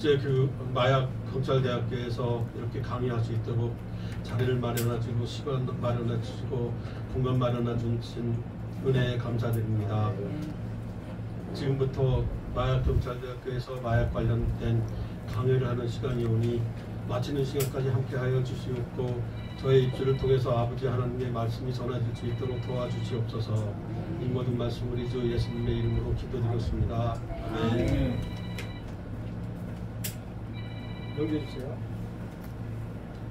번째 마약 경찰대학교에서 이렇게 강의할 수 있도록 자리를 마련해주고 시간 마련해주시고 공간 마련해주신 은혜에 감사드립니다. 지금부터 마약 경찰대학교에서 마약 관련된 강의를 하는 시간이 오니 마치는 시간까지 함께하여 주시옵고 저의 입술을 통해서 아버지 하나님의 말씀이 전해질 수 있도록 도와주시옵소서. 이 모든 말씀 우리 주 예수님의 이름으로 기도드렸습니다. 아멘. 넘겨주세요.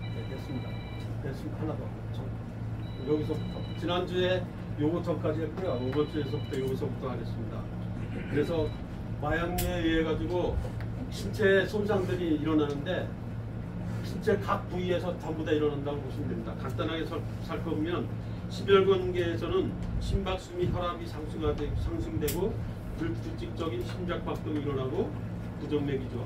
네, 됐습니다. 됐습니다. 하나 더. 여기서부터. 지난주에 요거 전까지 했고요. 이번 주에서부터 여기서부터 하겠습니다. 그래서 마약류에 의해 가지고 신체 손상들이 일어나는데 신체 각 부위에서 전부 다 일어난다고 보시면 됩니다. 간단하게 살펴보면 심혈관계에서는 심박수미 혈압이 상승되고 불규칙적인 심장박동이 일어나고 부정맥이 좋아.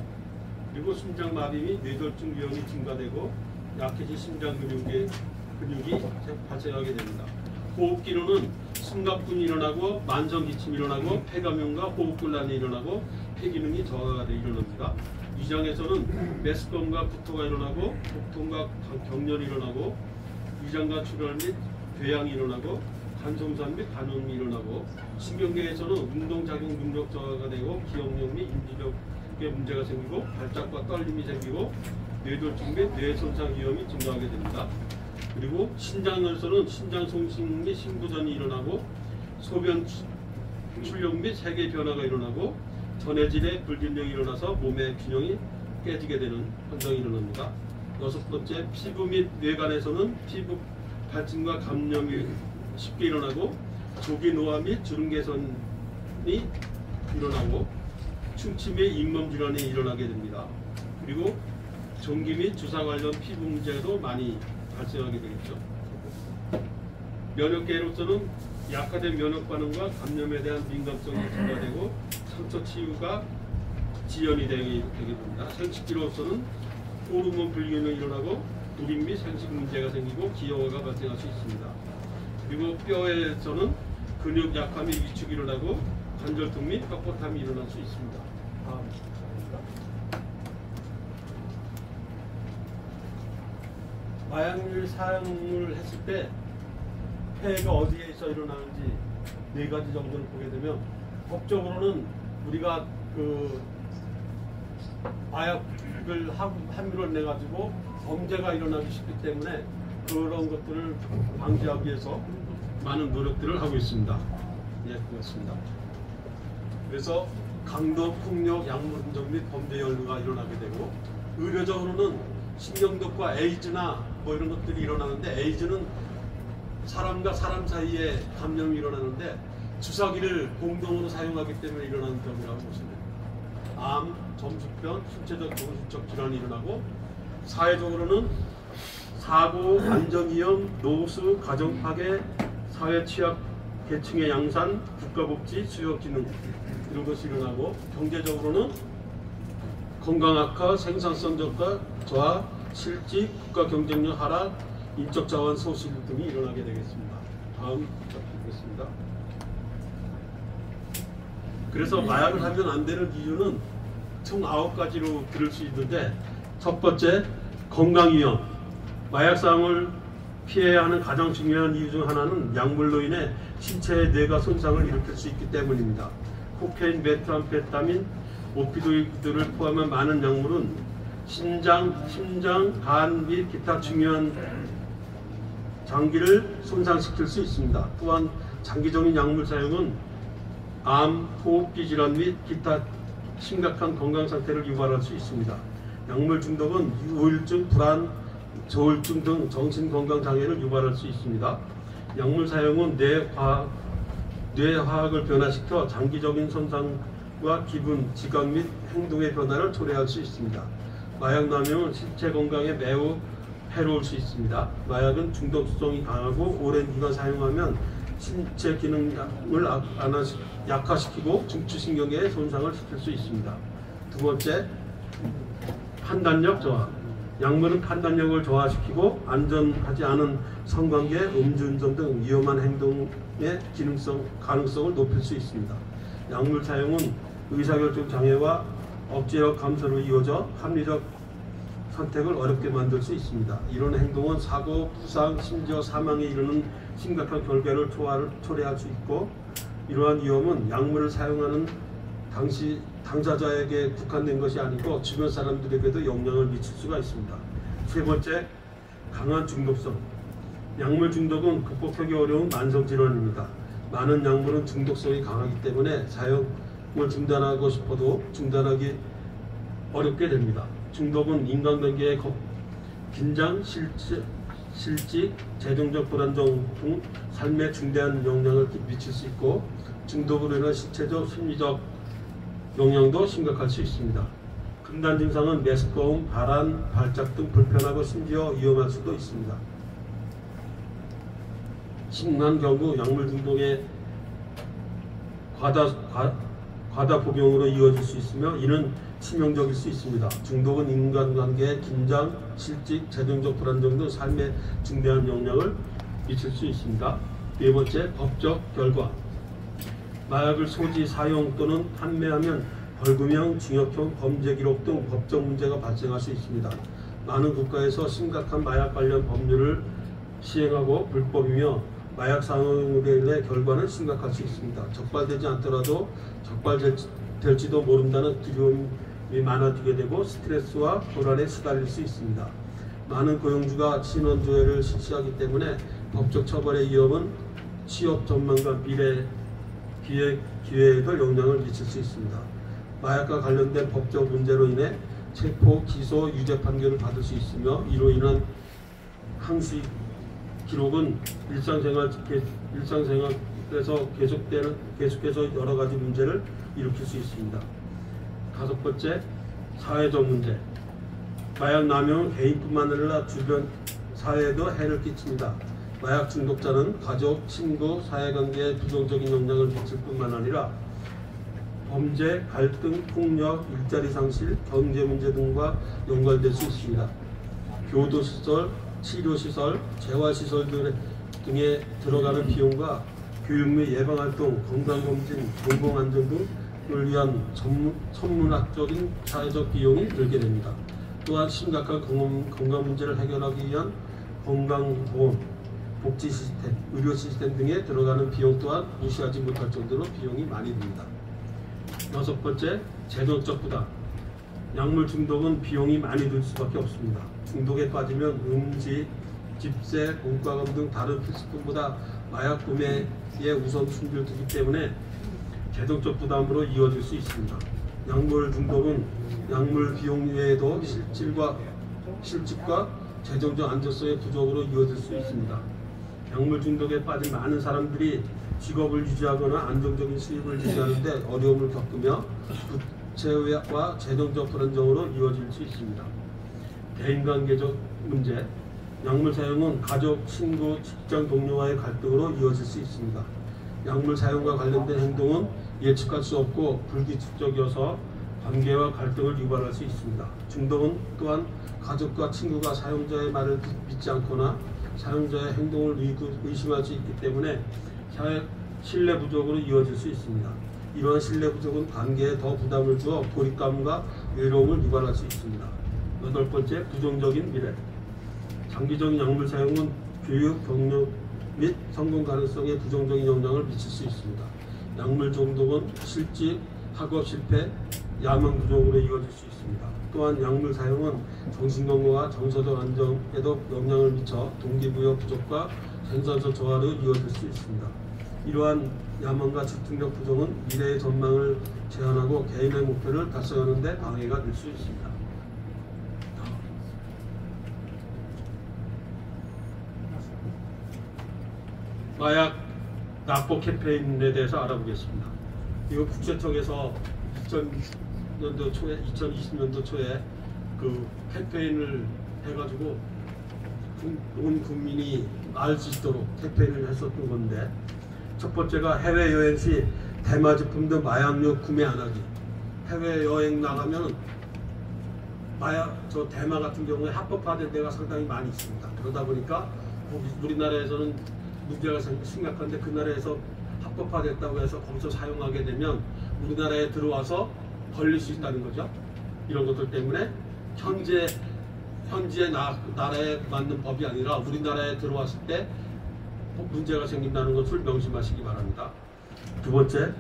그리고 심장마비 및 뇌졸중 위험이 증가되고 약해진 심장 근육이 발생하게 됩니다. 호흡기로는 심각분이 일어나고 만성기침이 일어나고 폐감염과 호흡곤란이 일어나고 폐기능이 저하가 일어납니다. 위장에서는 메스꺼움과 구토가 일어나고 복통과 경련이 일어나고 위장과 출혈 및 궤양이 일어나고 간성산 및 간염이 일어나고 신경계에서는 운동작용 능력 저하가 되고 기억력 및 인지력에 문제가 생기고 발작과 떨림이 생기고 뇌졸중 및 뇌손상 위험이 증가하게 됩니다. 그리고 신장에서는 신장 손상 및 신부전이 일어나고 소변 출력 및 세계 변화가 일어나고 전해질의 불균형이 일어나서 몸의 균형이 깨지게 되는 현상이 일어납니다. 여섯 번째, 피부 및 뇌관에서는 피부 발진과 감염이 쉽게 일어나고 조기 노화 및 주름 개선이 일어나고 충치 및 잇몸 질환이 일어나게 됩니다. 그리고 종기 및 주사 관련 피부 문제도 많이 발생하게 되겠죠. 면역계로서는 약화된 면역 반응과 감염에 대한 민감성이 증가되고 상처 치유가 지연이 되게 됩니다. 생식기로서는 호르몬 불균형이 일어나고 누림 및 생식 문제가 생기고 기형아가 발생할 수 있습니다. 그리고 뼈에서는 근육 약화 및 위축이 일어나고 관절통 및 뻣뻣함이 일어날 수 있습니다. 다음. 마약류 사용을 했을 때 폐가 어디에서 일어나는지 네 가지 정도를 보게 되면 법적으로는 우리가 마약을 함유를 내 가지고 범죄가 일어나기 쉽기 때문에 그런 것들을 방지하기 위해서 많은 노력들을 하고 있습니다. 예, 그렇습니다. 그래서 강도, 폭력, 약물 운전 및 범죄 연루가 일어나게 되고 의료적으로는 신경독과 에이즈나 뭐 이런 것들이 일어나는데 에이즈는 사람과 사람 사이에 감염이 일어나는데 주사기를 공동으로 사용하기 때문에 일어나는 병이라고 보시면 됩니다. 암, 점수병, 신체적 정신적 질환이 일어나고 사회적으로는 사고, 안전위험, 노수, 가정파괴, 사회 취약 계층의 양산, 국가복지, 수요기능 이런 것이 일어나고 경제적으로는 건강 악화, 생산성 저하, 실직, 국가 경쟁력 하락, 인적 자원 소실 등이 일어나게 되겠습니다. 다음 보겠습니다. 그래서 마약을 하면 안 되는 이유는 총 9가지로 들을 수 있는데 첫 번째, 건강위험. 마약 사용을 피해야 하는 가장 중요한 이유 중 하나는 약물로 인해 신체의 뇌가 손상을 일으킬 수 있기 때문입니다. 코케인, 메트암페타민, 오피오이드를 포함한 많은 약물은 심장, 간 및 기타 중요한 장기를 손상시킬 수 있습니다. 또한 장기적인 약물 사용은 암, 호흡기 질환 및 기타 심각한 건강 상태를 유발할 수 있습니다. 약물 중독은 우울증, 불안, 조울증 등 정신건강 장애를 유발할 수 있습니다. 약물 사용은 뇌화학을 변화시켜 장기적인 손상과 기분, 지각 및 행동의 변화를 초래할 수 있습니다. 마약 남용은 신체 건강에 매우 해로울 수 있습니다. 마약은 중독성이 강하고 오랜 기간 사용하면 신체 기능을 약화시키고 중추신경에 손상을 시킬 수 있습니다. 두 번째, 판단력 저하. 약물은 판단력을 저하시키고 안전하지 않은 성관계, 음주운전 등 위험한 행동의 가능성을 높일 수 있습니다. 약물 사용은 의사결정 장애와 억제력 감소로 이어져 합리적 선택을 어렵게 만들 수 있습니다. 이런 행동은 사고, 부상, 심지어 사망에 이르는 심각한 결과를 초래할 수 있고, 이러한 위험은 약물을 사용하는 당사자에게 국한된 것이 아니고 주변 사람들에게도 영향을 미칠 수가 있습니다. 세 번째, 강한 중독성. 약물 중독은 극복하기 어려운 만성질환입니다. 많은 약물은 중독성이 강하기 때문에 사용을 중단하고 싶어도 중단하기 어렵게 됩니다. 중독은 인간관계의 긴장, 실직, 재정적 불안정 등 삶에 중대한 영향을 미칠 수 있고, 중독으로 인한 신체적, 심리적 영향도 심각할 수 있습니다. 금단 증상은 메스꺼움, 발한, 발작 등 불편하고 심지어 위험할 수도 있습니다. 심한 경우 약물 중독의 과다 복용으로 이어질 수 있으며 이는 치명적일 수 있습니다. 중독은 인간관계의 긴장, 실직, 재정적 불안정 등 삶에 중대한 영향을 미칠 수 있습니다. 네 번째, 법적 결과. 마약을 소지, 사용 또는 판매하면 벌금형, 징역형, 범죄 기록 등 법적 문제가 발생할 수 있습니다. 많은 국가에서 심각한 마약 관련 법률을 시행하고 불법이며 마약 사용으로 인해 결과는 심각할 수 있습니다. 적발되지 않더라도 적발될지도 모른다는 두려움이 많아지게 되고 스트레스와 불안에 시달릴 수 있습니다. 많은 고용주가 신원조회를 실시하기 때문에 법적 처벌의 위험은 취업 전망과 미래 기회에도 영향을 미칠 수 있습니다. 마약과 관련된 법적 문제로 인해 체포, 기소, 유죄 판결을 받을 수 있으며 이로 인한 항시 기록은 일상생활에서 계속해서 여러 가지 문제를 일으킬 수 있습니다. 다섯 번째, 사회적 문제. 마약 남용은 개인뿐만 아니라 주변 사회에도 해를 끼칩니다. 마약 중독자는 가족, 친구, 사회관계에 부정적인 영향을 미칠 뿐만 아니라 범죄, 갈등, 폭력, 일자리 상실, 경제 문제 등과 연관될 수 있습니다. 교도시설, 치료시설, 재활시설 등에 들어가는 비용과 교육 및 예방활동, 건강검진, 공공안전 등을 위한 천문학적인 사회적 비용이 들게 됩니다. 또한 심각한 건강 문제를 해결하기 위한 건강보험, 복지 시스템, 의료 시스템 등에 들어가는 비용 또한 무시하지 못할 정도로 비용이 많이 듭니다. 여섯 번째, 재정적 부담. 약물 중독은 비용이 많이 들 수밖에 없습니다. 중독에 빠지면 음식, 집세, 공과금 등 다른 필수품보다 마약 구매에 우선순위를 두기 때문에 재정적 부담으로 이어질 수 있습니다. 약물 중독은 약물 비용 외에도 실직과 재정적 안정성의 부족으로 이어질 수 있습니다. 약물 중독에 빠진 많은 사람들이 직업을 유지하거나 안정적인 수입을 유지하는데 어려움을 겪으며 부채와 재정적 불안정으로 이어질 수 있습니다. 대인관계적 문제. 약물 사용은 가족, 친구, 직장 동료와의 갈등으로 이어질 수 있습니다. 약물 사용과 관련된 행동은 예측할 수 없고 불규칙적이어서 관계와 갈등을 유발할 수 있습니다. 중독은 또한 가족과 친구가 사용자의 말을 믿지 않거나 사용자의 행동을 의심할 수 있기 때문에 신뢰 부족으로 이어질 수 있습니다. 이러한 신뢰 부족은 관계에 더 부담을 주어 고립감과 외로움을 유발할 수 있습니다. 여덟 번째, 부정적인 미래. 장기적인 약물 사용은 교육, 경력 및 성공 가능성에 부정적인 영향을 미칠 수 있습니다. 약물 중독은 실직, 학업 실패, 야망 부족으로 이어질 수 있습니다. 또한 약물 사용은 정신건강과 정서적 안정에도 영향을 미쳐 동기부여 부족과 생산성 저하로 이어질 수 있습니다. 이러한 야망과 집중력 부족은 미래의 전망을 제한하고 개인의 목표를 달성하는 데 방해가 될 수 있습니다. 마약 납법 캠페인에 대해서 알아보겠습니다. 이거 국세청에서 2020년도 초에 그 캠페인을 해가지고 온 국민이 알 수 있도록 캠페인을 했었던 건데, 첫 번째가 해외여행 시 대마제품 등 마약류 구매 안 하기. 해외여행 나가면 대마 같은 경우에 합법화된 데가 상당히 많이 있습니다. 그러다 보니까 우리나라에서는 문제가 심각한데 그 나라에서 합법화됐다고 해서 거기서 사용하게 되면 우리나라에 들어와서 걸릴 수 있다는 거죠. 이런 것들 때문에 현지의 나라에 맞는 법이 아니라 우리나라에 들어왔을 때 문제가 생긴다는 것을 명심하시기 바랍니다. 두 번째,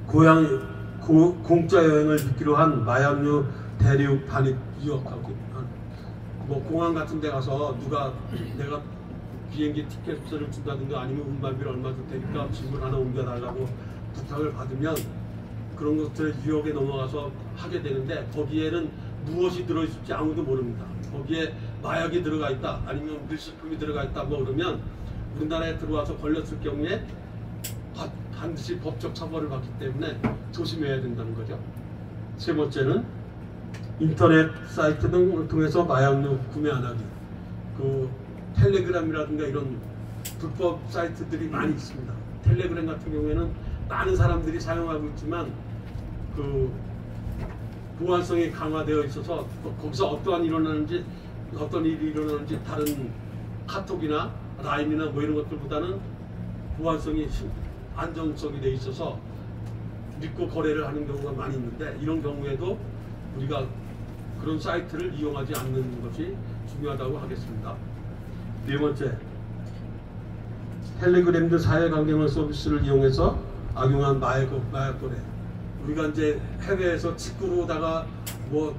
공짜 여행을 미끼로 한 마약류 대륙 반입 유혹하고, 뭐 공항 같은 데 가서 내가 비행기 티켓을 준다든가 아니면 운반비를 얼마 줄 테니까 짐을 하나 옮겨달라고 부탁을 받으면 그런 것들의 유혹에 넘어가서 하게 되는데, 거기에는 무엇이 들어있을지 아무도 모릅니다. 거기에 마약이 들어가 있다, 아니면 밀수품이 들어가 있다, 뭐 그러면 우리나라에 들어와서 걸렸을 경우에 반드시 법적 처벌을 받기 때문에 조심해야 된다는 거죠. 세 번째는 인터넷 사이트 등을 통해서 마약류 구매 안 하기. 그 텔레그램이라든가 이런 불법 사이트들이 많이 있습니다. 텔레그램 같은 경우에는 많은 사람들이 사용하고 있지만 그 보안성이 강화되어 있어서 거기서 어떤 일이 일어나는지 다른 카톡이나 라인이나 뭐 이런 것들보다는 보안성이 안정성이 되어 있어서 믿고 거래를 하는 경우가 많이 있는데, 이런 경우에도 우리가 그런 사이트를 이용하지 않는 것이 중요하다고 하겠습니다. 네 번째, 텔레그램 등 사회강경화 서비스를 이용해서 악용한 마약 거래. 우리가 이제 해외에서 직구로다가 뭐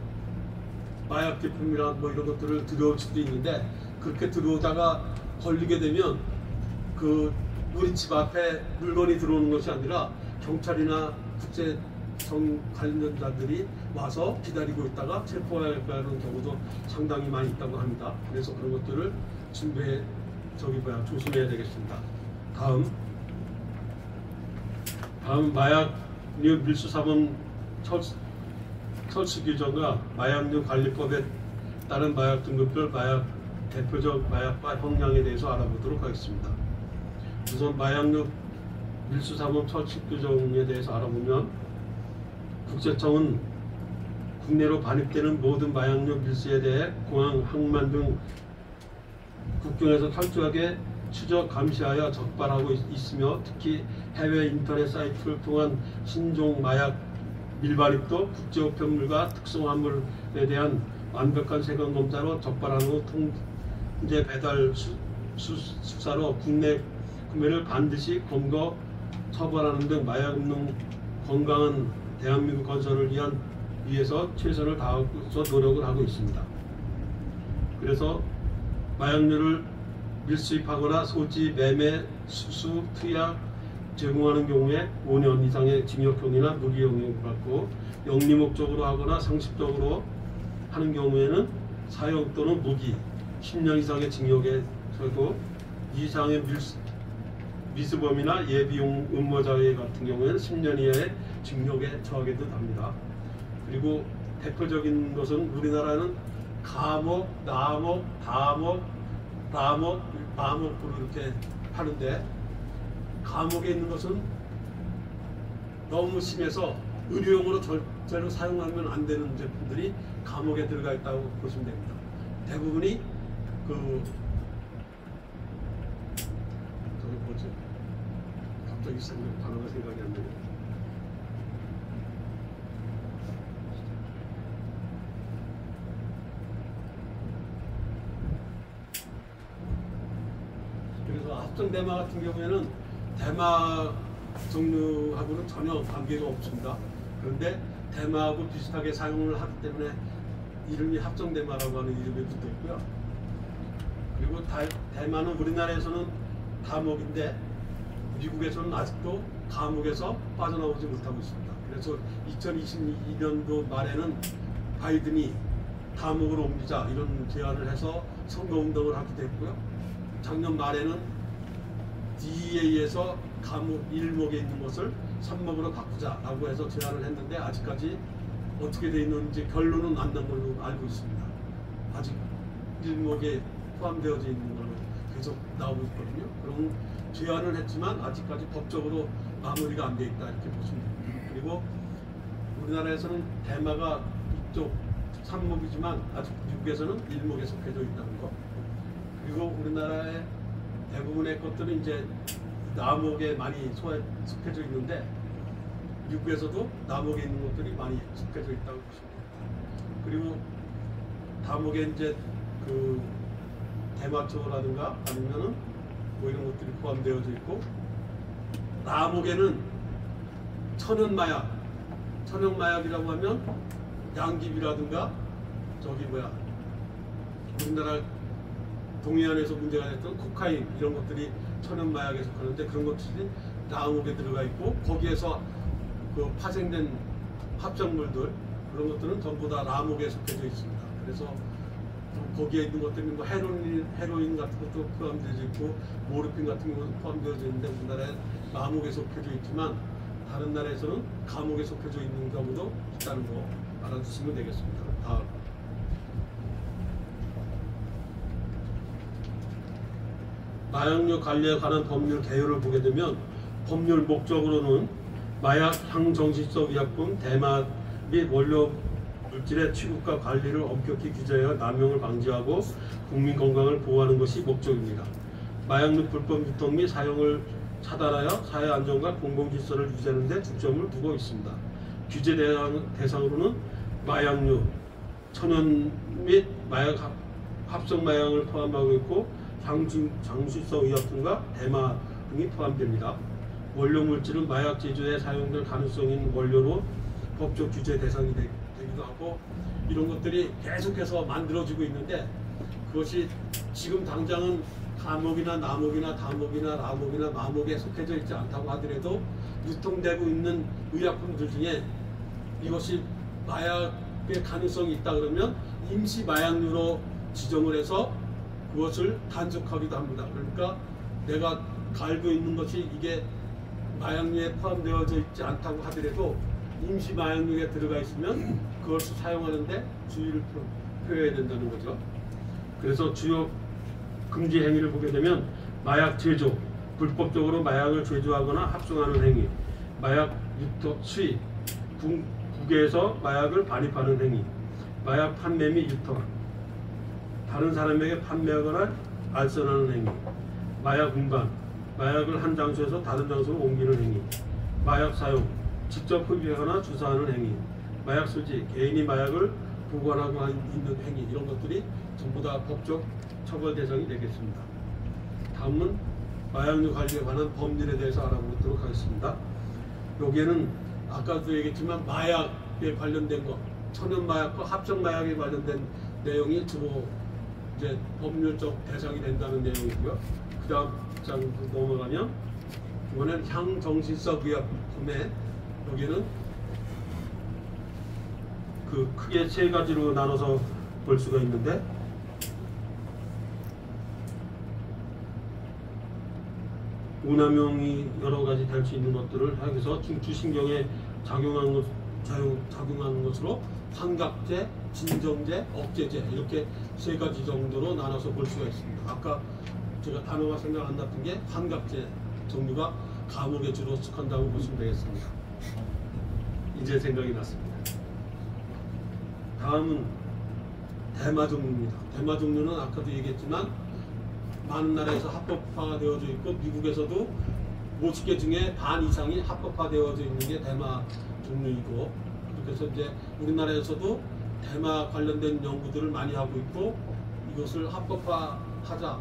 마약 제품이나 뭐 이런 것들을 들여올 수도 있는데, 그렇게 들어오다가 걸리게 되면 우리 집 앞에 물건이 들어오는 것이 아니라 경찰이나 국제청 관련자들이 와서 기다리고 있다가 체포하는 경우도 상당히 많이 있다고 합니다. 그래서 그런 것들을 조심해야 되겠습니다. 다음 마약류 밀수사범 철수 규정과 마약류 관리법에 따른 마약 등급별 대표적 마약과 형량에 대해서 알아보도록 하겠습니다. 우선 마약류 밀수사범 철수 규정에 대해서 알아보면, 국세청은 국내로 반입되는 모든 마약류 밀수에 대해 공항, 항만 등 국경에서 철저하게 추적 감시하여 적발하고 있으며, 특히 해외 인터넷 사이트를 통한 신종 마약 밀반입도 국제우편물과 특수화물에 대한 완벽한 세관 검사로 적발하는 후 통제 배달 수사로 국내 구매를 반드시 검거 처벌하는 등 마약 없는 건강한 대한민국 건설을 위해서 최선을 다해서 노력을 하고 있습니다. 그래서 마약류를 밀수입하거나 소지, 매매, 수수, 투약, 제공하는 경우에 5년 이상의 징역형이나 무기형을 받고, 영리 목적으로 하거나 상습적으로 하는 경우에는 사형 또는 무기, 10년 이상의 징역에 처하고, 이상의 미수범이나 예비용 음모자회 같은 경우에는 10년 이하의 징역에 처하게도 합니다. 그리고 대표적인 것은 우리나라는 감옥, 남옥, 남옥으로 이렇게 하는데, 감옥에 있는 것은 너무 심해서 의료용으로 절대로 사용하면 안 되는 제품들이 감옥에 들어가 있다고 보시면 됩니다. 대부분이 갑자기 단어가 생각이 안 나요. 그래서 합성 대마 같은 경우에는 대마 종류하고는 전혀 관계가 없습니다. 그런데 대마하고 비슷하게 사용을 하기 때문에 이름이 합성 대마라고 하는 이름이 붙어 있고요. 그리고 대마는 우리나라에서는 감옥인데 미국에서는 아직도 감옥에서 빠져나오지 못하고 있습니다. 그래서 2022년도 말에는 바이든이 감옥으로 옮기자 이런 제안을 해서 선거운동을 하기도 했고요. 작년 말에는 DEA에서 일목에 있는 것을 3목으로 바꾸자라고 해서 제안을 했는데, 아직까지 어떻게 되어 있는지 결론은 안 난 걸로 알고 있습니다. 아직 일목에 포함되어져 있는 걸로 계속 나오고 있거든요. 그럼 제안을 했지만 아직까지 법적으로 마무리가 안 돼 있다, 이렇게 보시면 됩니다. 그리고 우리나라에서는 대마가 이쪽 3목이지만 아직 미국에서는 1목에 속해져 있다는 거. 그리고 우리나라의 대부분의 것들은 이제 남목에 많이 속해져 있는데, 미국에서도 남옥에 있는 것들이 많이 속해져 있다고 보시면 됩니다. 그리고 남옥에 이제 그 대마초라든가 아니면은 뭐 이런 것들이 포함되어져 있고, 남옥에는 천연마약이라고 하면 양귀비라든가 저기 뭐야 우리나라 동해안에서 문제가 됐던 코카인 이런 것들이 천연마약에 속하는데, 그런 것들이 남옥에 들어가 있고, 거기에서 그 파생된 합성물들 그런 것들은 전부 다 남옥에 속해져 있습니다. 그래서 거기에 있는 것들이 뭐 헤로인 같은 것도 포함되어 있고 모르핀 같은 것도 포함되어져 있는데, 우리나라에 남옥에 속해져 있지만 다른 나라에서는 감옥에 속해져 있는 경우도 있다는 거 알아두시면 되겠습니다. 다음. 마약류 관리에 관한 법률 개요를 보게 되면, 법률 목적으로는 마약, 향정신성 의약품, 대마 및 원료 물질의 취급과 관리를 엄격히 규제하여 남용을 방지하고 국민 건강을 보호하는 것이 목적입니다. 마약류 불법 유통 및 사용을 차단하여 사회 안전과 공공 질서를 유지하는 데 중점을 두고 있습니다. 규제 대상으로는 마약류, 천연 및 마약 합성 마약을 포함하고 있고, 향정신성 의약품과 대마 등이 포함됩니다. 원료 물질은 마약 제조에 사용될 가능성이 있는 원료로 법적 규제 대상이 되기도 하고, 이런 것들이 계속해서 만들어지고 있는데, 그것이 지금 당장은 감옥이나 남옥이나 담옥이나 라목이나 마목에 속해져 있지 않다고 하더라도 유통되고 있는 의약품들 중에 이것이 마약의 가능성이 있다 그러면 임시 마약류로 지정을 해서 그것을 단속하기도 합니다. 그러니까 내가 알고 있는 것이 이게 마약류에 포함되어져 있지 않다고 하더라도 임시 마약류에 들어가 있으면 그것을 사용하는데 주의를 표해야 된다는 거죠. 그래서 주요 금지 행위를 보게 되면, 마약 제조, 불법적으로 마약을 제조하거나 합성하는 행위, 마약 유통, 수입, 국외에서 마약을 반입하는 행위, 마약 판매 및 유통, 다른 사람에게 판매하거나 알선하는 행위, 마약 운반, 마약을 한 장소에서 다른 장소로 옮기는 행위, 마약 사용, 직접 흡입하거나 주사하는 행위, 마약 소지, 개인이 마약을 보관하고 있는 행위, 이런 것들이 전부 다 법적 처벌 대상이 되겠습니다. 다음은 마약류 관리에 관한 법률에 대해서 알아보도록 하겠습니다. 여기에는 아까도 얘기했지만 마약에 관련된 것, 천연 마약과 합성 마약에 관련된 내용이 주로 이제 법률적 대상이 된다는 내용이고요. 그 다음 장 넘어가면 이번엔 향정신성 의약품에, 여기에는 그 크게 세 가지로 나눠서 볼 수가 있는데, 오남용이 여러 가지 될 수 있는 것들을 해서 중추신경에 작용하는 것으로 환각제, 진정제, 억제제 이렇게 세 가지 정도로 나눠서 볼 수가 있습니다. 아까 제가 단어가 생각 안 났던 게 환각제 종류가 감옥에 주로 속한다고 보시면 되겠습니다. 이제 생각이 났습니다. 다음은 대마 종류입니다. 대마 종류는 아까도 얘기했지만 많은 나라에서 합법화되어져 있고, 미국에서도 50개 중에 반 이상이 합법화되어져 있는 게 대마 종류이고, 그래서 이제 우리나라에서도 대마 관련된 연구들을 많이 하고 있고, 이것을 합법화하자라고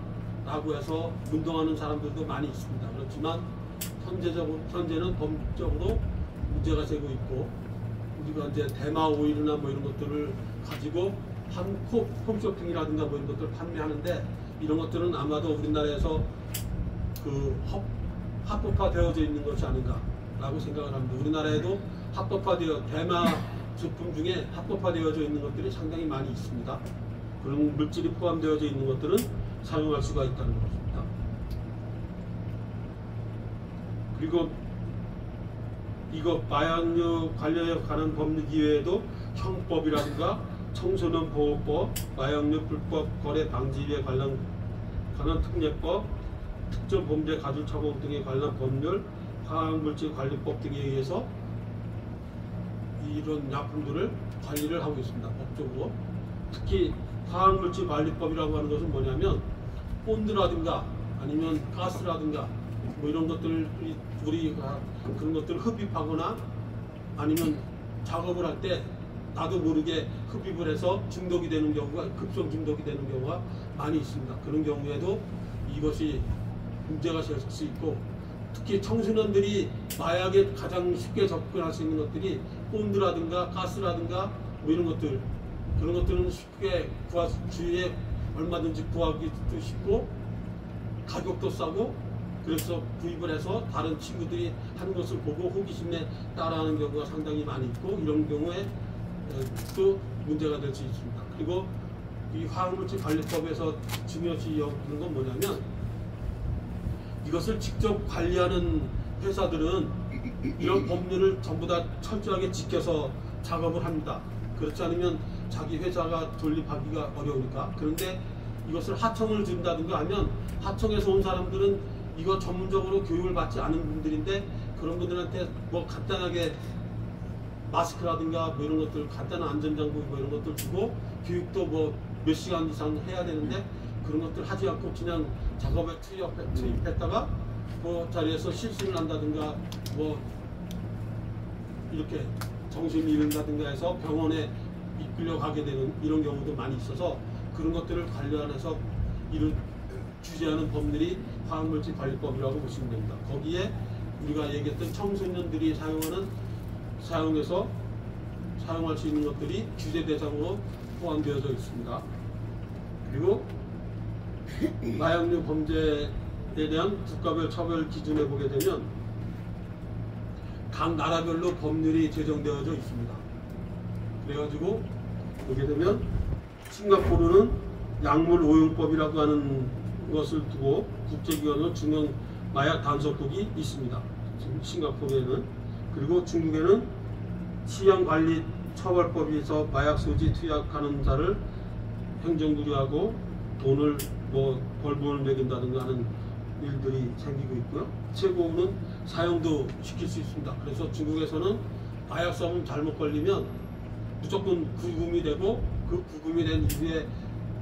해서 운동하는 사람들도 많이 있습니다. 그렇지만 현재는 법적으로 문제가 되고 있고, 우리가 이제 대마 오일이나 뭐 이런 것들을 가지고 홈쇼핑이라든가 뭐 이런 것들을 판매하는데, 이런 것들은 아마도 우리나라에서 그 합법화되어져 있는 것이 아닌가라고 생각을 합니다. 우리나라에도 대마 제품 중에 합법화되어져 있는 것들이 상당히 많이 있습니다. 그런 물질이 포함되어져 있는 것들은 사용할 수가 있다는 것입니다. 그리고 이거 마약류 관련에 관한 법률 이외에도 형법이라든가 청소년 보호법, 마약류 불법 거래 방지에 관한 특례법, 특정 범죄 가중 처벌 등에 관한 법률, 화학물질 관리법 등에 의해서 이런 약품들을 관리를 하고 있습니다. 법적으로. 특히 화학물질 관리법이라고 하는 것은 뭐냐면, 본드라든가 아니면 가스라든가 뭐 이런 것들, 우리가 그런 것들을 흡입하거나 아니면 작업을 할 때 나도 모르게 흡입을 해서 중독이 되는 경우가, 급성 중독이 되는 경우가 많이 있습니다. 그런 경우에도 이것이 문제가 될 수 있고, 특히 청소년들이 마약에 가장 쉽게 접근할 수 있는 것들이 본드라든가 가스라든가 뭐 이런 것들, 그런 것들은 쉽게 주위에 얼마든지 구하기도 쉽고 가격도 싸고, 그래서 구입을 해서 다른 친구들이 하는 것을 보고 호기심에 따라하는 경우가 상당히 많이 있고, 이런 경우에 또 문제가 될 수 있습니다. 그리고 이 화학물질 관리법에서 중요시 여기는 건 뭐냐면, 이것을 직접 관리하는 회사들은 이런 법률을 전부 다 철저하게 지켜서 작업을 합니다. 그렇지 않으면 자기 회사가 돌립하기가 어려우니까. 그런데 이것을 하청을 준다든가 하면, 하청에서 온 사람들은 이거 전문적으로 교육을 받지 않은 분들인데, 그런 분들한테 뭐 간단하게 마스크라든가 뭐 이런 것들, 간단한 안전장구 뭐 이런 것들 주고, 교육도 뭐 몇 시간 이상 해야 되는데 그런 것들 하지 않고 그냥 작업에 투입했다가 그 자리에서 실수를 한다든가 뭐 이렇게 정신을 잃는다든가 해서 병원에 이끌려 가게 되는 이런 경우도 많이 있어서, 그런 것들을 관련해서 이를 규제하는 법률이 화학물질 관리법이라고 보시면 됩니다. 거기에 우리가 얘기했던 청소년들이 사용해서 사용할 수 있는 것들이 규제 대상으로 포함되어져 있습니다. 그리고 마약류 범죄에 대한 국가별 처벌 기준에 보게 되면 각 나라별로 법률이 제정되어져 있습니다. 그래가지고 보게 되면 싱가포르는 약물 오용법이라고 하는 것을 두고 국제기관으로 중형 마약 단속국이 있습니다. 싱가포르에는. 그리고 중국에는 치안관리 처벌법에서 마약 소지 투약하는 자를 행정구류하고 돈을 뭐 벌금을 매긴다든가 하는 일들이 생기고 있고요. 최고는 사형도 시킬 수 있습니다. 그래서 중국에서는 마약성은 잘못 걸리면 무조건 구금이 되고, 그 구금이 된 이후에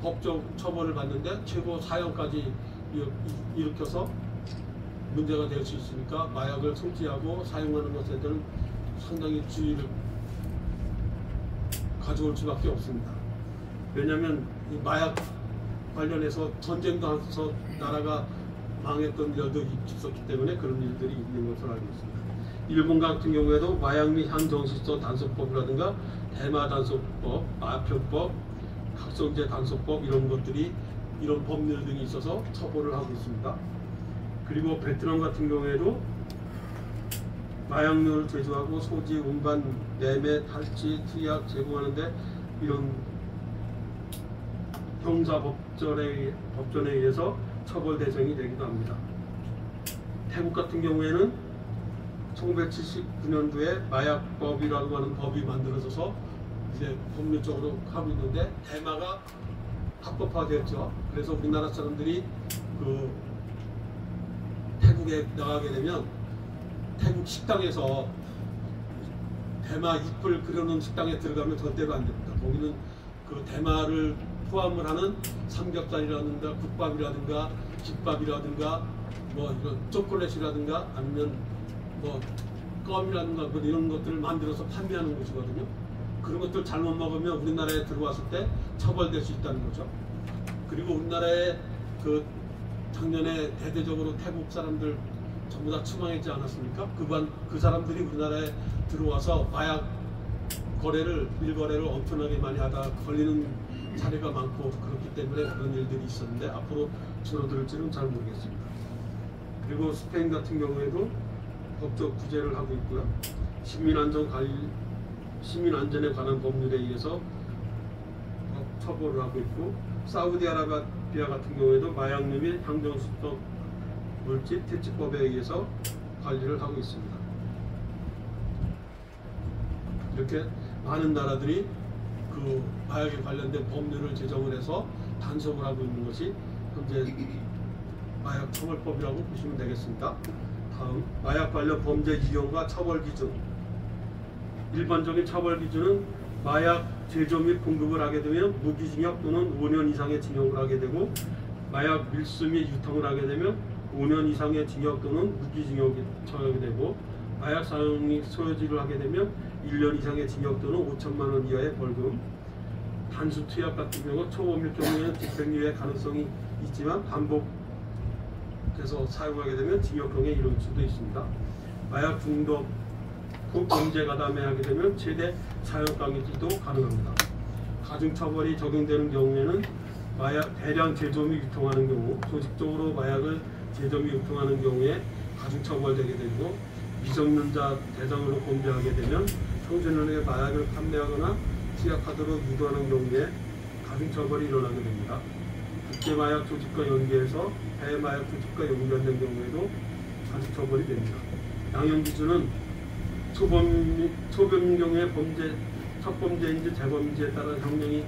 법적 처벌을 받는데 최고 사형까지 일으켜서 문제가 될 수 있으니까 마약을 섭취하고 사용하는 것에 대한 상당히 주의를 가져올 수밖에 없습니다. 왜냐하면 이 마약 관련해서 전쟁도 하면서 나라가 망했던 일도 있었기 때문에 그런 일들이 있는 것으로 알고 있습니다. 일본 같은 경우에도 마약 및 향정신소 단속법이라든가 대마 단속법, 마표법, 각성제 단속법 이런 것들이, 이런 법률 등이 있어서 처벌을 하고 있습니다. 그리고 베트남 같은 경우에도 마약류를 제조하고 소지, 운반, 매매, 탈취, 투약, 제공하는데 이런 형사법전에 의해서 처벌 대상이 되기도 합니다. 태국 같은 경우에는 1979년도에 마약법이라고 하는 법이 만들어져서 이제 법률적으로 하고 있는데, 대마가 합법화되었죠. 그래서 우리나라 사람들이 그 태국에 나가게 되면 태국 식당에서 대마 잎을 그려놓은 식당에 들어가면 절대로 안 됩니다. 거기는 그 대마를 포함을 하는 삼겹살이라든가 국밥이라든가 김밥이라든가 뭐 이런 초콜릿이라든가 아니면 뭐 껌이라든가 뭐 이런 것들을 만들어서 판매하는 곳이거든요. 그런 것들 잘못 먹으면 우리나라에 들어왔을 때 처벌될 수 있다는 거죠. 그리고 우리나라에 그 작년에 대대적으로 태국 사람들 전부 다 추방했지 않았습니까? 그 사람들이 우리나라에 들어와서 마약 밀거래를 엄청나게 많이 하다 걸리는 사례가 많고, 그렇기 때문에 그런 일들이 있었는데 앞으로 줄어들지는 잘 모르겠습니다. 그리고 스페인 같은 경우에도 법적 구제를 하고 있고요. 시민안전에 관한 법률에 의해서 처벌을 하고 있고, 사우디아라비아 같은 경우에도 마약류 및 향정수법 물질 퇴치법에 의해서 관리를 하고 있습니다. 이렇게 많은 나라들이 그 마약에 관련된 법률을 제정을 해서 단속을 하고 있는 것이 현재 마약 처벌법이라고 보시면 되겠습니다. 다음, 마약 관련 범죄 유형과 처벌 기준. 일반적인 처벌 기준은 마약 제조 및 공급을 하게 되면 무기징역 또는 5년 이상의 징역을 하게 되고, 마약 밀수 및 유통을 하게 되면 5년 이상의 징역 또는 무기징역이 처하게 되고, 마약 사용이 소지를 하게 되면 1년 이상의 징역 또는 5천만 원 이하의 벌금. 단수 투약 같은 경우 초범일 경우에는 집행유예 가능성이 있지만 반복해서 사용하게 되면 징역형에 이를 수도 있습니다. 마약 중독 후 범죄 가담에 하게 되면 최대 사형까지도 가능합니다. 가중처벌이 적용되는 경우에는 마약 대량 제조 및 유통하는 경우, 조직적으로 마약을 제조 및 유통하는 경우에 가중처벌되게 되고, 미성년자 대상으로 범죄하게 되면 청소년에게 마약을 판매하거나 투약하도록 유도하는 경우에 가중처벌이 일어나게 됩니다. 국제마약 조직과 연계해서 해외마약 조직과 연결된 경우에도 가중처벌이 됩니다. 양형 기준은 초범인 경우에 첫 범죄인지 재범인지에 따라 형량이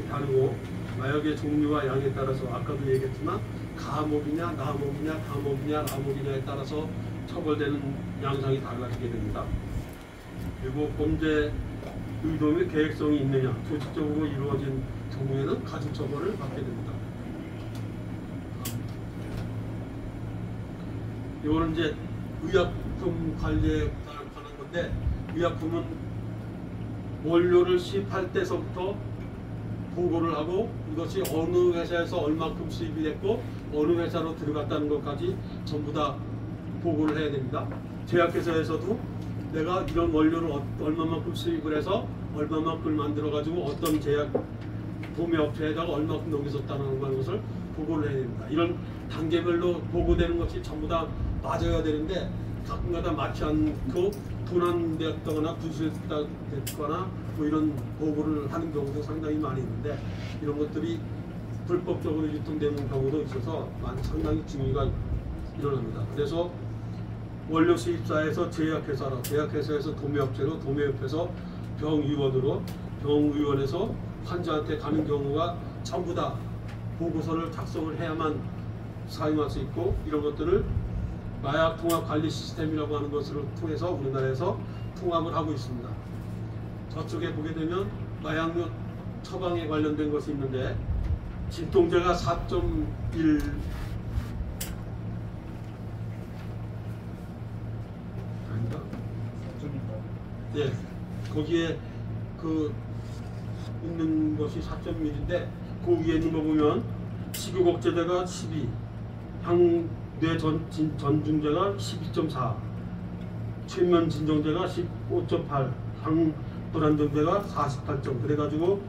다르고, 마약의 종류와 양에 따라서 아까도 얘기했지만 가목이냐, 나목이냐, 다목이냐, 라목이냐에 따라서 처벌되는 양상이 달라지게 됩니다. 그리고 범죄 의도 및 계획성이 있느냐, 조직적으로 이루어진 경우에는 가중처벌을 받게 됩니다. 이거는 이제 의약품 관리에 관한 건데, 의약품은 원료를 수입할 때서부터 보고를 하고, 이것이 어느 회사에서 얼마큼 수입이 됐고 어느 회사로 들어갔다는 것까지 전부 다 보고를 해야 됩니다. 제약회사에서도 내가 이런 원료를 얼마만큼 수입을 해서 얼마만큼 만들어 가지고 어떤 제약 도매업체에다가 얼마만큼 넘겨줬다는 것을 보고를 해야 됩니다. 이런 단계별로 보고되는 것이 전부 다 맞아야 되는데, 가끔가다 맞지 않고 도난됐거나 부실됐거나 뭐 이런 보고를 하는 경우도 상당히 많이 있는데, 이런 것들이 불법적으로 유통되는 경우도 있어서 상당히 중의가 일어납니다. 그래서 원료 수입사에서 제약회사로, 제약회사에서 도매업체로, 도매업체에서 병의원으로, 병의원에서 환자한테 가는 경우가 전부 다 보고서를 작성을 해야만 사용할 수 있고, 이런 것들을 마약 통합 관리 시스템이라고 하는 것을 통해서 우리나라에서 통합을 하고 있습니다. 저쪽에 보게 되면 마약류 처방에 관련된 것이 있는데, 진통제가 4.1 아닌가? 4.1. 예, 거기에 그 있는 것이 4.1인데 그 위에 있는 거 보면 식욕억제제가 12, 항뇌전중제가 12.4, 최면진정제가 15.8, 항불안정제가 48점. 그래가지고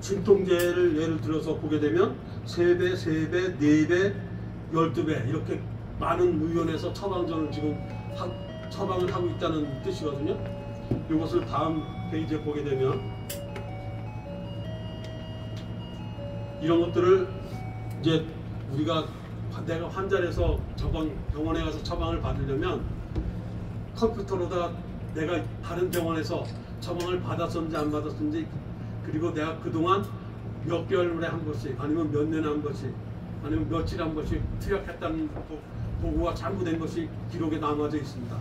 진통제를 예를 들어서 보게 되면 3배, 3배, 4배, 12배 이렇게 많은 의원에서 처방전을 지금 처방을 하고 있다는 뜻이거든요. 이것을 다음 페이지에 보게 되면 이런 것들을 이제 우리가 내가 환자에서 병원에 가서 처방을 받으려면 컴퓨터로다 내가 다른 병원에서 처방을 받았는지 안 받았는지, 그리고 내가 그동안 몇 개월에 한 번씩 아니면 몇 년에 한 번씩 아니면 며칠에 한 번씩 투약했다는 보고가 잘못된 것이 기록에 남아져 있습니다.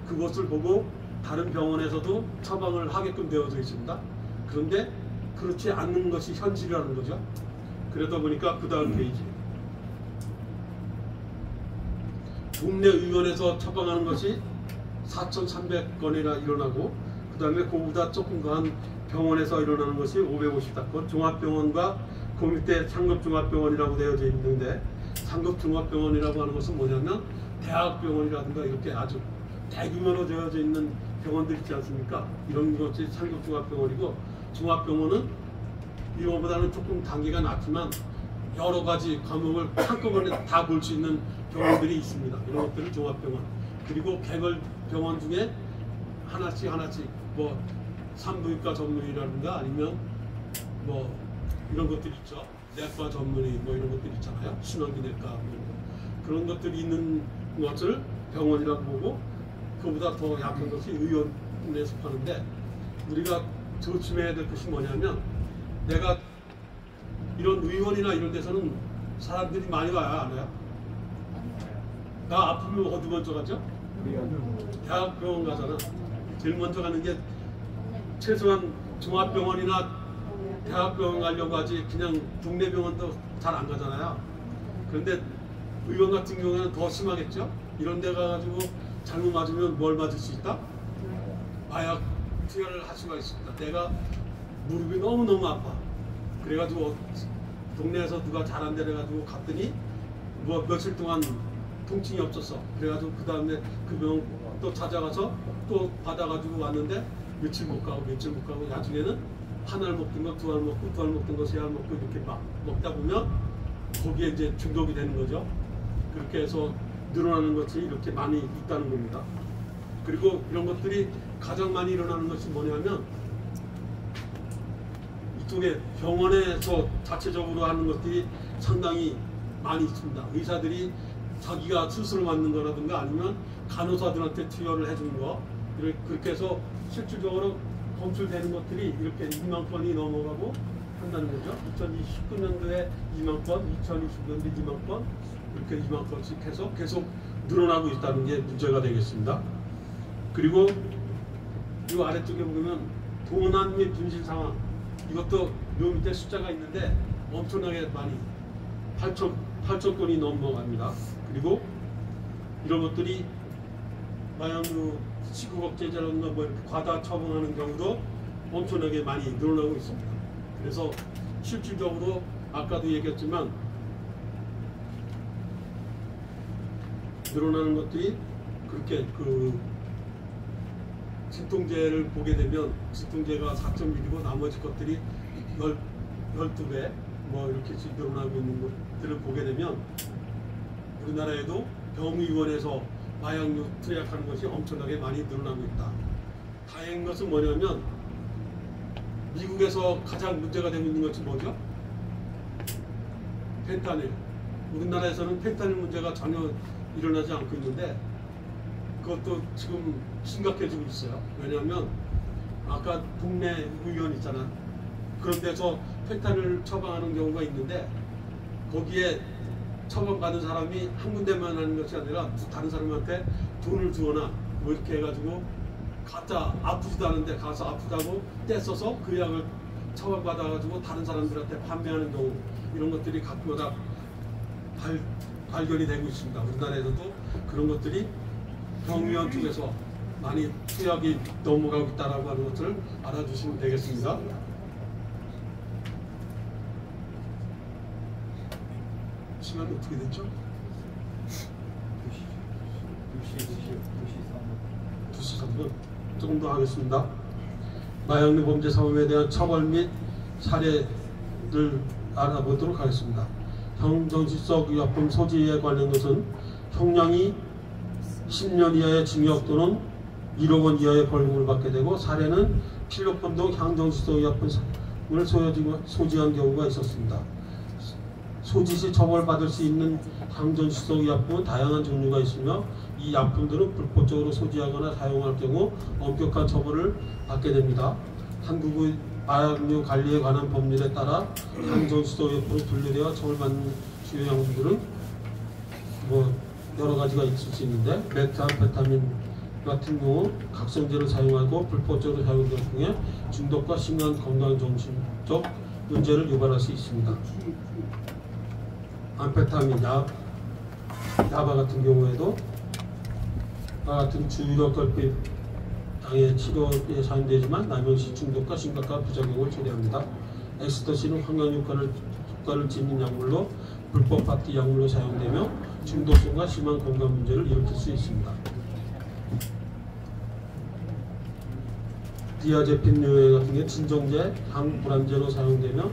그것을 보고 다른 병원에서도 처방을 하게끔 되어져 있습니다. 그런데 그렇지 않는 것이 현실이라는 거죠. 그러다 보니까 그 다음 페이지, 동네 의원에서 처방하는 것이 4,300건이나 일어나고, 그 다음에 그보다 조금 더한 병원에서 일어나는 것이 550건, 종합병원과 그 밑에 상급종합병원이라고 되어져 있는데, 상급종합병원이라고 하는 것은 뭐냐면 대학병원이라든가 이렇게 아주 대규모로 되어져 있는 병원들 있지 않습니까? 이런 것이 상급종합병원이고, 종합병원은 이거보다는 조금 단계가 낮지만 여러 가지 과목을 한꺼번에 다 볼 수 있는 병원들이 있습니다. 이런 것들을 종합병원. 그리고 개별병원 중에 하나씩 뭐 산부인과 전문의라든가 아니면 뭐 이런 것들이 있죠. 내과 전문의 뭐 이런 것들이 있잖아요. 순환기내과 뭐 그런 것들이 있는 것을 병원이라고 보고, 그보다 더 약한 것이 의원에 속하는데, 우리가 조심해야 될 것이 뭐냐면, 내가 이런 의원이나 이런 데서는 사람들이 많이 와요, 안 와요? 나 아프면 어디 먼저 가죠? 대학병원 가잖아. 제일 먼저 가는 게 최소한 종합병원이나 대학병원 가려고 하지, 그냥 동네 병원도 잘 안 가잖아요. 그런데 의원 같은 경우에는 더 심하겠죠? 이런 데 가가지고 잘못 맞으면 뭘 맞을 수 있다? 마약 투여를 할 수가 있습니다. 내가 무릎이 너무너무 아파. 그래가지고 동네에서 누가 잘한다 그래가지고 갔더니 뭐 며칠 동안 통증이 없었어. 그래가지고 그 다음에 그 병 또 찾아가서 또 받아가지고 왔는데 며칠 못 가고 나중에는 한 알 먹던 거, 두 알 먹고, 두 알 먹던 거, 세 알 먹고 이렇게 막 먹다 보면 거기에 이제 중독이 되는 거죠. 그렇게 해서 늘어나는 것이 이렇게 많이 있다는 겁니다. 그리고 이런 것들이 가장 많이 일어나는 것이 뭐냐면 이쪽에 병원에서 자체적으로 하는 것들이 상당히 많이 있습니다. 의사들이 자기가 스스로 맞는 거라든가 아니면 간호사들한테 투여를 해주는 거, 그렇게 해서 실질적으로 검출되는 것들이 이렇게 2만 건이 넘어가고 한다는 거죠. 2019년도에 2만 건, 2020년도에 2만 건, 이렇게 2만 건씩 해서 계속 늘어나고 있다는 게 문제가 되겠습니다. 그리고 이 아래쪽에 보면 동원 및 분실 상황, 이것도 요 밑에 숫자가 있는데 엄청나게 많이 8천 건이 넘어갑니다. 그리고 이런 것들이 마약류 시구각제자라든가 뭐 이렇게 과다 처방하는 경우도 엄청나게 많이 늘어나고 있습니다. 그래서 실질적으로 아까도 얘기했지만 늘어나는 것들이 그렇게 진통제를 보게 되면 진통제가 4.1이고 나머지 것들이 12배 뭐 이렇게 늘어나고 있는 것들을 보게 되면 우리나라에도 병의원에서 마약류 투약하는 것이 엄청나게 많이 늘어나고 있다. 다행인 것은 뭐냐면 미국에서 가장 문제가 되고 있는 것이 뭐죠? 펜타닐. 우리나라에서는 펜타닐 문제가 전혀 일어나지 않고 있는데 그것도 지금 심각해지고 있어요. 왜냐하면 아까 동네 의원 있잖아. 그런 데서 펜타닐 처방하는 경우가 있는데 거기에 처방받은 사람이 한 군데만 하는 것이 아니라 다른 사람한테 돈을 주거나 뭐 이렇게 해가지고 가짜 아프지도 않은데 가서 아프다고 떼써서 그 약을 처방받아가지고 다른 사람들한테 판매하는 경우, 이런 것들이 가끔가다 발견이 되고 있습니다. 우리나라에서도 그런 것들이 병의원 쪽에서 많이 투약이 넘어가고 있다라고 하는 것을 알아주시면 되겠습니다. 시간이 어떻게 됐죠? 2시 3분 조금 더 하겠습니다. 마약류 범죄 사범에 대한 처벌 및 사례를 알아보도록 하겠습니다. 형정신적 의약품 소지에 관련 것은 형량이 10년 이하의 징역 또는 1억 원 이하의 벌금을 받게 되고, 사례는 필로폰 등 향정신성 의약품을 소지한 경우가 있었습니다. 소지 시 처벌받을 수 있는 향정신성 의약품은 다양한 종류가 있으며 이 약품들은 불법적으로 소지하거나 사용할 경우 엄격한 처벌을 받게 됩니다. 한국의 마약류 관리에 관한 법률에 따라 향정신성 의약품으로 분류되어 처벌받는 주요 약물들은 뭐 여러 가지가 있을 수 있는데, 메타암페타민 같은 경우 각성제를 사용하고 불법적으로 사용된 경우에 중독과 심한 건강정신적 문제를 유발할 수 있습니다. 암페타민, 야바 같은 경우에도 같은 주력결핍 장애 치료에 사용되지만 남용 시 중독과 심각한 부작용을 초래합니다. 엑스터시는 환경효과를 짓는 약물로 불법 파티 약물로 사용되며 중독성과 심한 건강 문제를 일으킬 수 있습니다. 디아제핀류 같은 게 진정제, 항불안제로 사용되며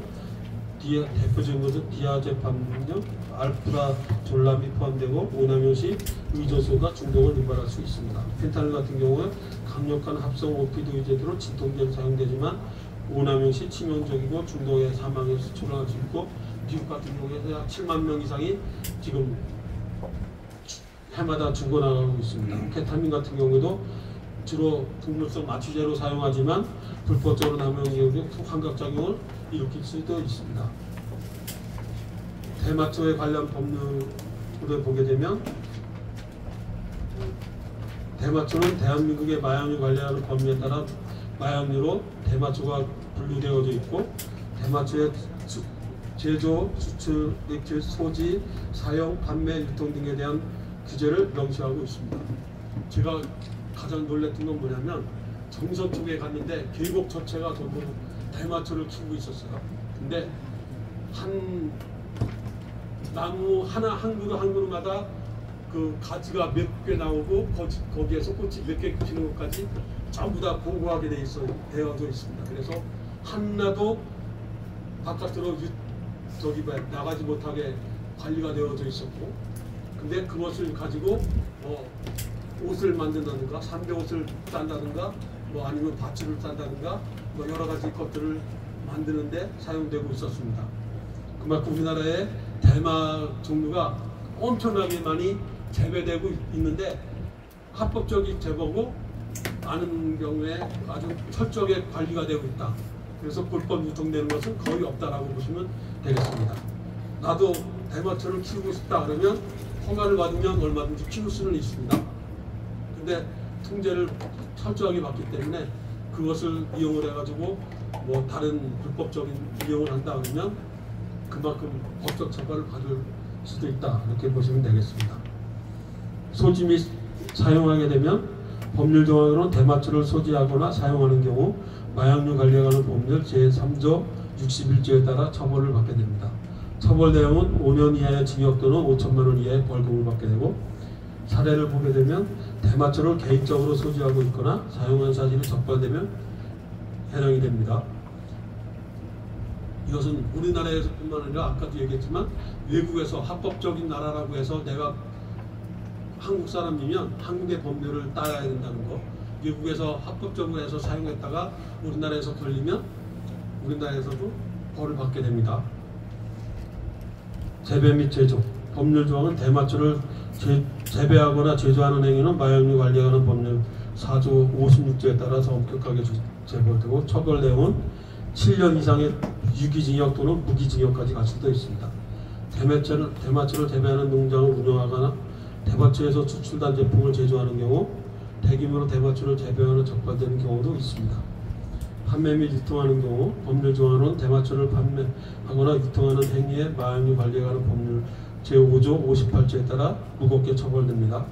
대표적인 것은 디아제팜류, 알프라졸람이 포함되고 오남용 시 의존성과 중독을 유발할 수 있습니다. 펜타닐 같은 경우는 강력한 합성 오피드 의제들로 진통제로 사용되지만 오남용 시 치명적이고 중독에 사망에 수출할 수 있고, 미국 같은 경우에 약 7만 명 이상이 지금 해마다 죽어나가고 있습니다. 케타민 같은 경우도 주로 동물성 마취제로 사용하지만 불법적으로 남용의 경우 환각작용을 일으킬 수도 있습니다. 대마초에 관련 법률을 보게 되면 대마초는 대한민국의 마약류 관리하는 법률에 따라 마약류로 대마초가 분류되어져 있고, 대마초의 제조, 수출, 소지, 사용, 판매, 유통 등에 대한 규제를 명시하고 있습니다. 제가 가장 놀랬던 건 뭐냐면 정선 쪽에 갔는데 계곡 전체가 전부 대마초를 키우고 있었어요. 근데 한 나무 하나 한 그루 한 그루마다 그 가지가 몇 개 나오고 거기에서 꽃이 몇 개 피는 것까지 전부 다 보고하게 되어져 있습니다. 그래서 하나도 바깥으로 나가지 못하게 관리가 되어져 있었고, 근데 그것을 가지고 옷을 만든다든가 삼배옷을 딴다든가 아니면 밧줄을 딴다든가 여러 가지 것들을 만드는데 사용되고 있었습니다. 그만큼 우리나라에 대마 종류가 엄청나게 많이 재배되고 있는데 합법적인 재배고 많은 경우에 아주 철저하게 관리가 되고 있다. 그래서 불법 유통되는 것은 거의 없다라고 보시면 되겠습니다. 나도 대마초를 키우고 싶다 그러면 허가를 받으면 얼마든지 키울 수는 있습니다. 근데 통제를 철저하게 받기 때문에 그것을 이용을 해가지고 다른 불법적인 이용을 한다 그러면 그만큼 법적 처벌을 받을 수도 있다, 이렇게 보시면 되겠습니다. 소지 및 사용하게 되면 법률 조항으로는 대마초를 소지하거나 사용하는 경우 마약류 관리에 관한 법률 제3조 61조에 따라 처벌을 받게 됩니다. 처벌 내용은 5년 이하의 징역 또는 5천만 원 이하의 벌금을 받게 되고, 사례를 보게 되면 대마초를 개인적으로 소지하고 있거나 사용한 사실이 적발되면 해당이 됩니다. 이것은 우리나라에서뿐만 아니라 아까도 얘기했지만 외국에서 합법적인 나라라고 해서 내가 한국 사람이면 한국의 법률을 따라야 된다는 거, 외국에서 합법적으로 해서 사용했다가 우리나라에서 걸리면 우리나라에서도 벌을 받게 됩니다. 재배 및 제조, 법률 조항은 대마초를 재배하거나 제조하는 행위는 마약류 관리에 관한 법률 4조 56조에 따라서 엄격하게 제벌되고, 처벌 내용은 7년 이상의 유기징역 또는 무기징역까지 갈 수도 있습니다. 대마초를 재배하는 농장을 운영하거나 대마초에서 추출된 제품을 제조하는 경우 대규모로 대마초를 재배하는 적발되는 경우도 있습니다. 판매 및 유통하는 경우 법률 조항으로는 대마초를 판매하거나 유통하는 행위에 마약류 관리에 관한 법률 제5조 58조에 따라 무겁게 처벌됩니다.